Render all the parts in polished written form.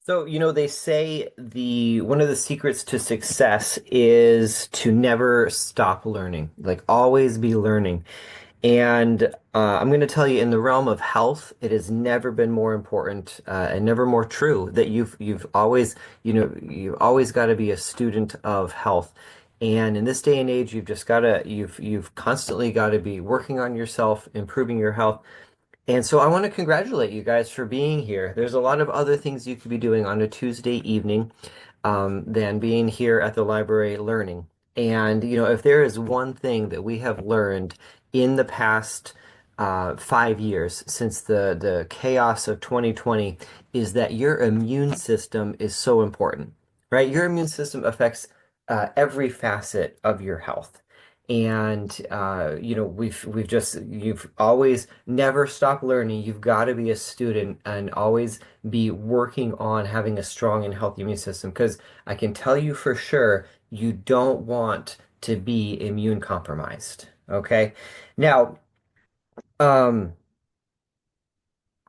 So, they say the one of the secrets to success is to never stop learning, like always be learning. And I'm going to tell you, in the realm of health, it has never been more important and never more true that you've always, you've always got to be a student of health. And in this day and age, you've constantly got to be working on yourself, improving your health. And so I want to congratulate you guys for being here. There's a lot of other things you could be doing on a Tuesday evening than being here at the library learning. And, if there is one thing that we have learned in the past 5 years since the chaos of 2020 is that your immune system is so important, right? Your immune system affects every facet of your health. And you've always never stop learning. You've got to be a student and always be working on having a strong and healthy immune system. Because I can tell you for sure, you don't want to be immune compromised. Okay. Now, um,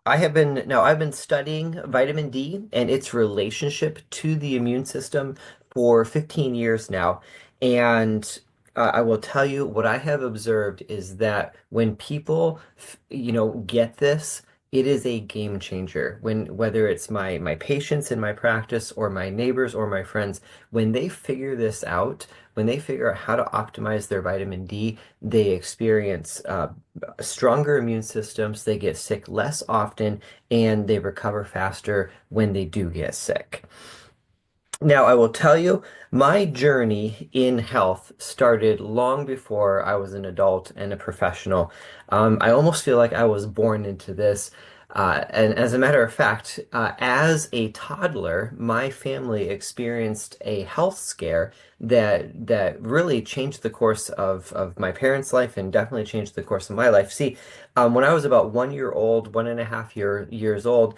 I've been studying vitamin D and its relationship to the immune system for 15 years now. And I will tell you what I have observed is that when people, get this, it is a game changer. Whether it's my patients in my practice or my neighbors or my friends, when they figure this out, when they figure out how to optimize their vitamin D, they experience stronger immune systems, they get sick less often, and they recover faster when they do get sick. Now, I will tell you, my journey in health started long before I was an adult and a professional. I almost feel like I was born into this. And as a matter of fact, as a toddler, my family experienced a health scare that really changed the course of my parents' life and definitely changed the course of my life. See, when I was about 1 year old, 1.5 years old,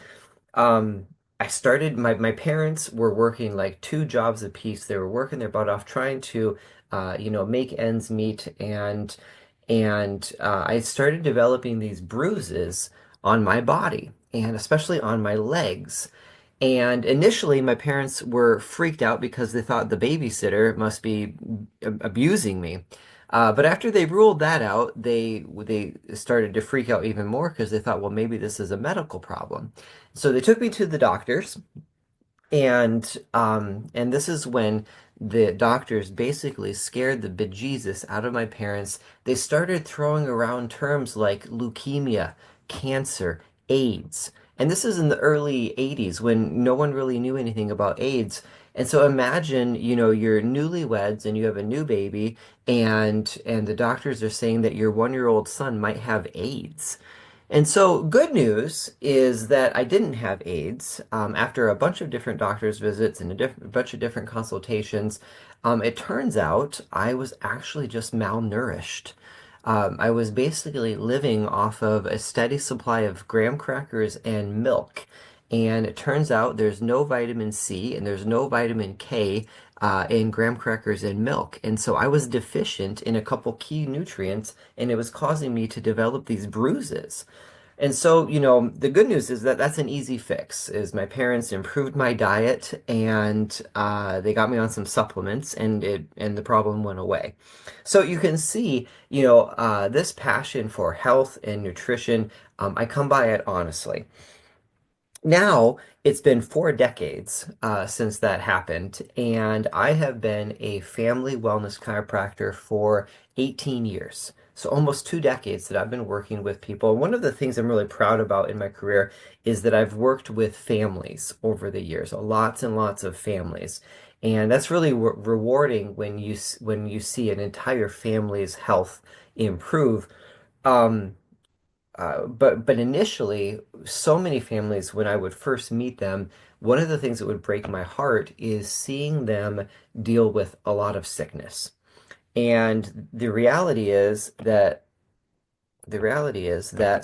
um, I started my parents were working like two jobs apiece. They were working their butt off trying to make ends meet and I started developing these bruises on my body and especially on my legs. And initially, my parents were freaked out because they thought the babysitter must be abusing me. But after they ruled that out, they started to freak out even more because they thought, well, maybe this is a medical problem. So they took me to the doctors, and this is when the doctors basically scared the bejesus out of my parents. They started throwing around terms like leukemia, cancer, AIDS. And this is in the early 80s when no one really knew anything about AIDS. And so imagine, you're newlyweds and you have a new baby and the doctors are saying that your 1 year old son might have AIDS. And so, good news is that I didn't have AIDS. After a bunch of different doctor's visits and a bunch of different consultations, it turns out I was actually just malnourished. I was basically living off of a steady supply of graham crackers and milk. And it turns out there's no vitamin C and there's no vitamin K in graham crackers and milk. And so I was deficient in a couple key nutrients, and it was causing me to develop these bruises. And so, the good news is that that's an easy fix, is my parents improved my diet and they got me on some supplements and the problem went away. So you can see, this passion for health and nutrition, I come by it honestly. Now, it's been 4 decades since that happened, and I have been a family wellness chiropractor for 18 years. So almost 2 decades that I've been working with people. And one of the things I'm really proud about in my career is that I've worked with families over the years, lots and lots of families. And that's really rewarding when when you see an entire family's health improve. Um, but initially, so many families, when I would first meet them, one of the things that would break my heart is seeing them deal with a lot of sickness. And the reality is that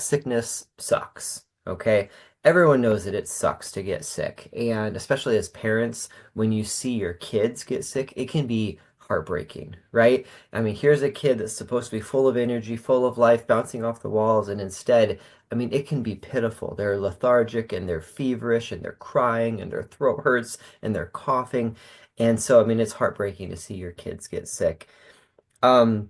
sickness sucks. Okay. Everyone knows that it sucks to get sick. And especially as parents, when you see your kids get sick, it can be heartbreaking, right? I mean, here's a kid that's supposed to be full of energy, full of life, bouncing off the walls, and instead, I mean, it can be pitiful. They're lethargic and they're feverish and they're crying and their throat hurts and they're coughing. And so, I mean, it's heartbreaking to see your kids get sick. Um,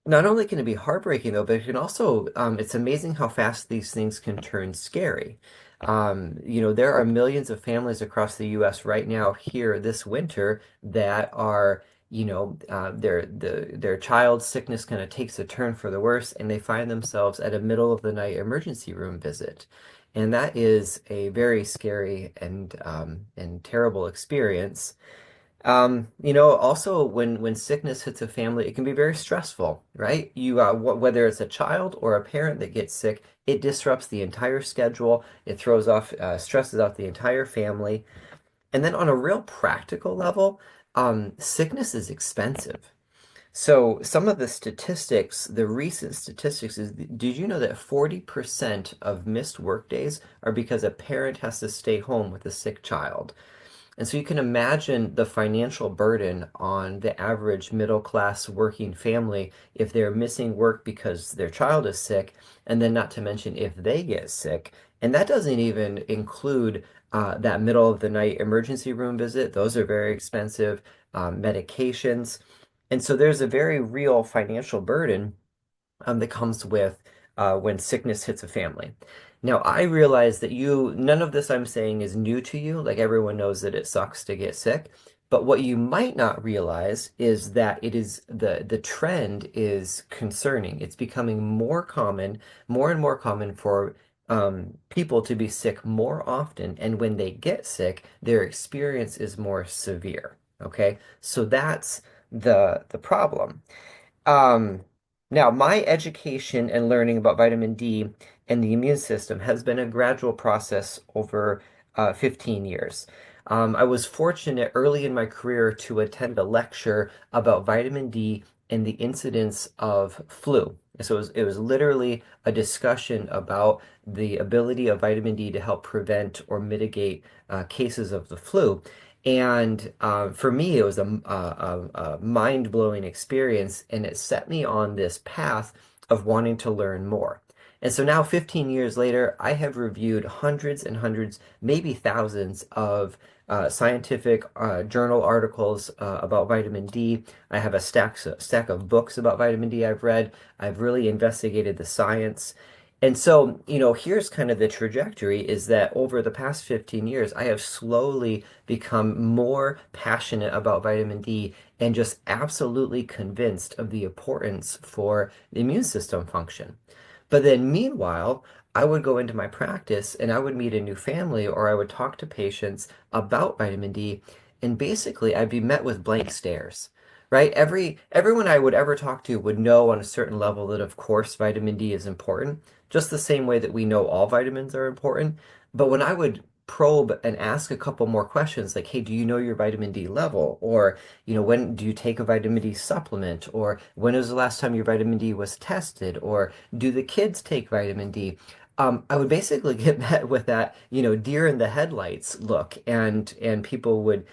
Not only can it be heartbreaking though, but it can also, it's amazing how fast these things can turn scary. There are millions of families across the US right now here this winter that are, their child's sickness kind of takes a turn for the worse, and they find themselves at a middle of the night emergency room visit. And that is a very scary and terrible experience. Also when sickness hits a family, it can be very stressful, right? Whether it's a child or a parent that gets sick, it disrupts the entire schedule. It throws off, stresses out the entire family. And then on a real practical level, sickness is expensive. So some of the statistics, the recent statistics is, did you know that 40% of missed work days are because a parent has to stay home with a sick child? And so you can imagine the financial burden on the average middle class working family if they're missing work because their child is sick, and then not to mention if they get sick. And that doesn't even include that middle of the night emergency room visit. Those are very expensive, medications. And so there's a very real financial burden that comes with when sickness hits a family. Now, I realize that none of this I'm saying is new to you. Like everyone knows that it sucks to get sick. But what you might not realize is that it is the trend is concerning. It's becoming more common, more and more common for people to be sick more often. And when they get sick, their experience is more severe. Okay, so that's the problem. Um, Now, my education and learning about vitamin D and the immune system has been a gradual process over 15 years. I was fortunate early in my career to attend a lecture about vitamin D and the incidence of flu. So it was literally a discussion about the ability of vitamin D to help prevent or mitigate cases of the flu. And for me, it was a mind-blowing experience, and it set me on this path of wanting to learn more. And so now, 15 years later, I have reviewed hundreds and hundreds, maybe thousands of scientific journal articles about vitamin D. I have a stack of books about vitamin D I've read. I've really investigated the science. And so, here's kind of the trajectory is that over the past 15 years, I have slowly become more passionate about vitamin D and just absolutely convinced of the importance for the immune system function. But then meanwhile, I would go into my practice and I would meet a new family or I would talk to patients about vitamin D, and basically I'd be met with blank stares. Right? Everyone I would ever talk to would know on a certain level that of course vitamin D is important, just the same way that we know all vitamins are important. But when I would probe and ask a couple more questions like, hey, do you know your vitamin D level? Or, when do you take a vitamin D supplement? Or when was the last time your vitamin D was tested? Or do the kids take vitamin D? I would basically get met with that, deer in the headlights look, and people would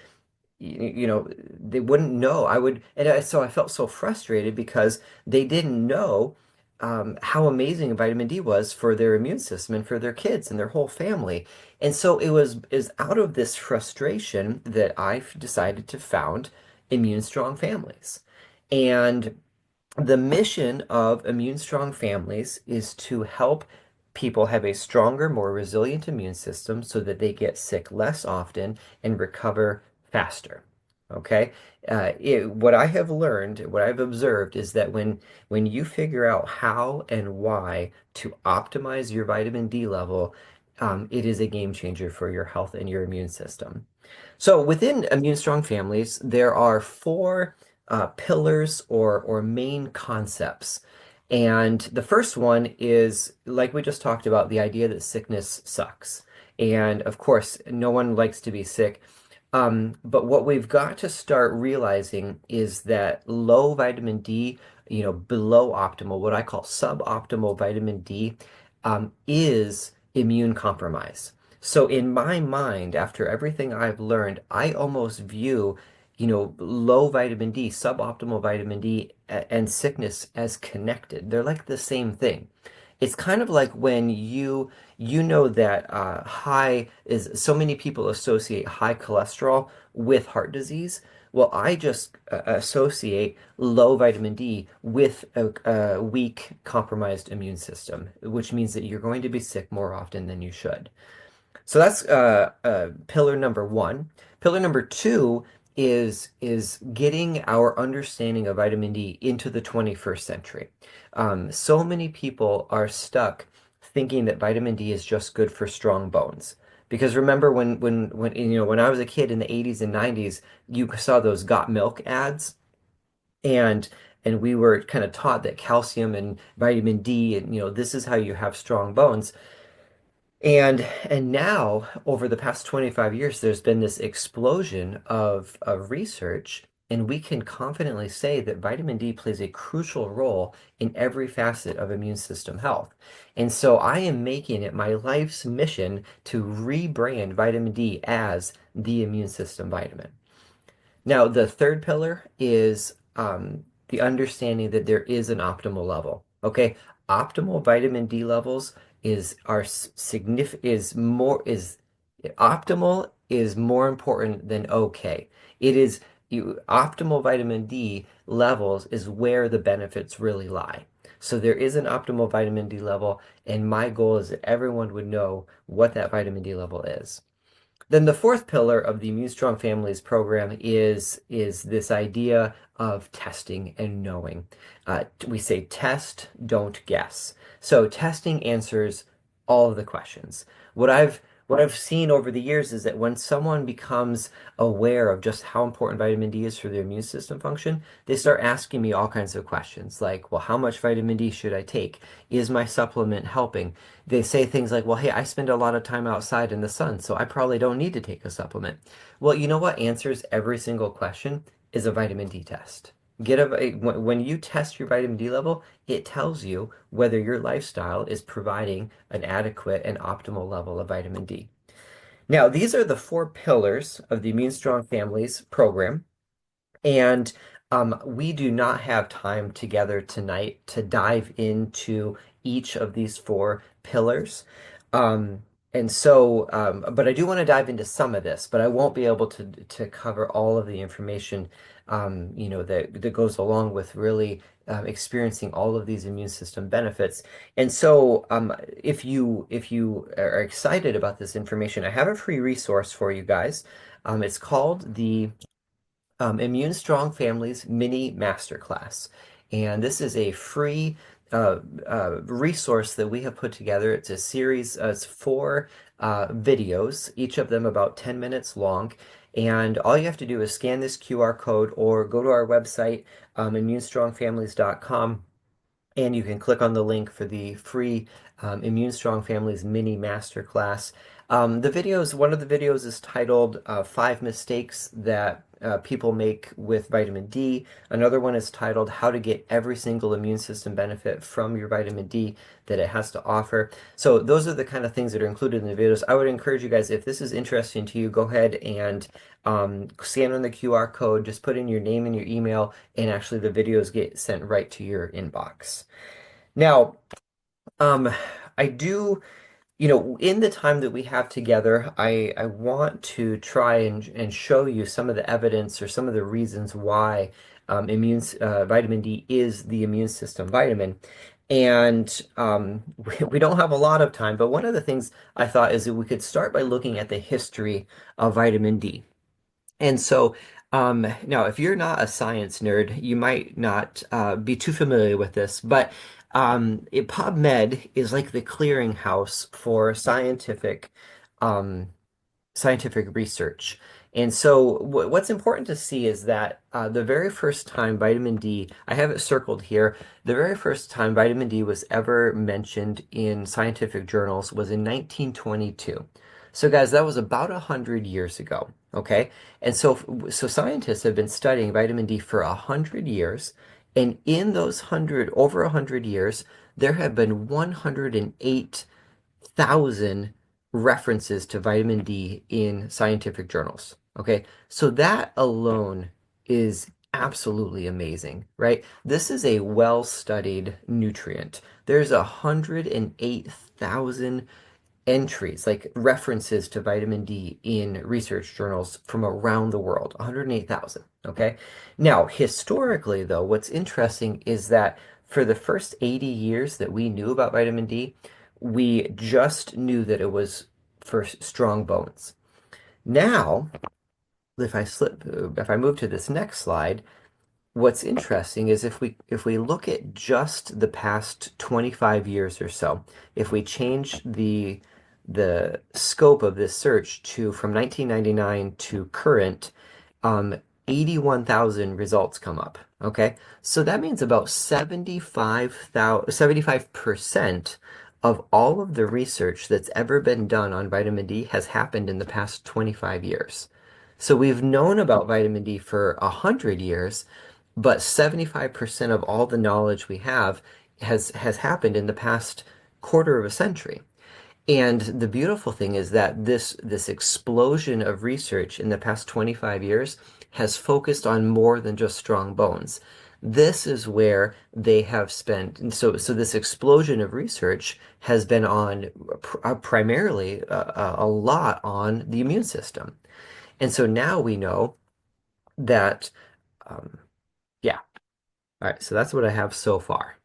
they wouldn't know. So I felt so frustrated because they didn't know how amazing vitamin D was for their immune system and for their kids and their whole family. And so it was is out of this frustration that I decided to found Immune Strong Families. And the mission of Immune Strong Families is to help people have a stronger, more resilient immune system so that they get sick less often and recover faster. Okay? What I have learned, what I've observed is that when you figure out how and why to optimize your vitamin D level, it is a game changer for your health and your immune system. So within Immune Strong Families, there are four pillars or main concepts. And the first one is, like we just talked about, the idea that sickness sucks. And of course, no one likes to be sick. But what we've got to start realizing is that low vitamin D, below optimal, what I call suboptimal vitamin D, is immune compromise. So in my mind, after everything I've learned, I almost view, low vitamin D, suboptimal vitamin D, and sickness as connected. They're like the same thing. It's kind of like when you know that high is so many people associate high cholesterol with heart disease. Well, I just associate low vitamin D with a weak, compromised immune system, which means that you're going to be sick more often than you should. So that's pillar number one. Pillar number two is getting our understanding of vitamin D into the 21st century. So many people are stuck thinking that vitamin D is just good for strong bones. Because remember when when I was a kid in the 80s and 90s, you saw those Got Milk ads, and we were kind of taught that calcium and vitamin D, and this is how you have strong bones. And now, over the past 25 years, there's been this explosion of research, and we can confidently say that vitamin D plays a crucial role in every facet of immune system health. And so I am making it my life's mission to rebrand vitamin D as the immune system vitamin. Now, the third pillar is the understanding that there is an optimal level. Okay, optimal vitamin D levels are significant is optimal is more important than okay. It is optimal vitamin D levels is where the benefits really lie. So there is an optimal vitamin D level, and my goal is that everyone would know what that vitamin D level is. Then the fourth pillar of the Immune Strong Families program is this idea of testing and knowing. We say test, don't guess. So testing answers all of the questions. What I've what I've seen over the years is that when someone becomes aware of just how important vitamin D is for their immune system function, they start asking me all kinds of questions like, well, how much vitamin D should I take? Is my supplement helping? They say things like, well, hey, I spend a lot of time outside in the sun, so I probably don't need to take a supplement. Well, you know what answers every single question is a vitamin D test. When you test your vitamin D level, it tells you whether your lifestyle is providing an adequate and optimal level of vitamin D. Now, these are the four pillars of the Immune Strong Families program. And we do not have time together tonight to dive into each of these four pillars. But I do want to dive into some of this, but I won't be able to cover all of the information, that goes along with really experiencing all of these immune system benefits. And so, if you are excited about this information, I have a free resource for you guys. It's called the Immune Strong Families Mini Masterclass. And this is a free resource that we have put together. It's a series, it's four videos, each of them about 10 minutes long. And all you have to do is scan this QR code or go to our website, immunestrongfamilies.com, and you can click on the link for the free Immune Strong Families mini masterclass. One of the videos is titled Five Mistakes That People Make with Vitamin D. Another one is titled How to Get Every Single Immune System Benefit from Your Vitamin D that it has to offer. So those are the kind of things that are included in the videos. I would encourage you guys, if this is interesting to you, go ahead and scan on the QR code, just put in your name and your email, and actually the videos get sent right to your inbox. Now, um, I do, in the time that we have together, I want to try and show you some of the evidence or some of the reasons why vitamin D is the immune system vitamin. And we don't have a lot of time, but one of the things I thought is that we could start by looking at the history of vitamin D. And so, now, if you're not a science nerd, you might not be too familiar with this, but PubMed is like the clearinghouse for um, scientific research. And so, what's important to see is that the very first time vitamin D, I have it circled here, the very first time vitamin D was ever mentioned in scientific journals was in 1922. So, guys, that was about 100 years ago. Okay. And so scientists have been studying vitamin D for 100 years. And in those over 100 years, there have been 108,000 references to vitamin D in scientific journals. Okay, so that alone is absolutely amazing, right? This is a well-studied nutrient. There's 108,000 entries, like references to vitamin D in research journals from around the world, 108,000. Okay. Now, historically, though, what's interesting is that for the first 80 years that we knew about vitamin D, we just knew that it was for strong bones. Now, if I move to this next slide, what's interesting is if we look at just the past 25 years or so, if we change the scope of this search to from 1999 to current, um, 81,000 results come up. Okay, so that means about 75% of all of the research that's ever been done on vitamin D has happened in the past 25 years. So we've known about vitamin D for 100 years, but 75% of all the knowledge we have has happened in the past quarter of a century. And the beautiful thing is that this explosion of research in the past 25 years has focused on more than just strong bones. This is where they have spent, and so this explosion of research has been on primarily a lot on the immune system. And so now we know that, yeah. All right, so that's what I have so far.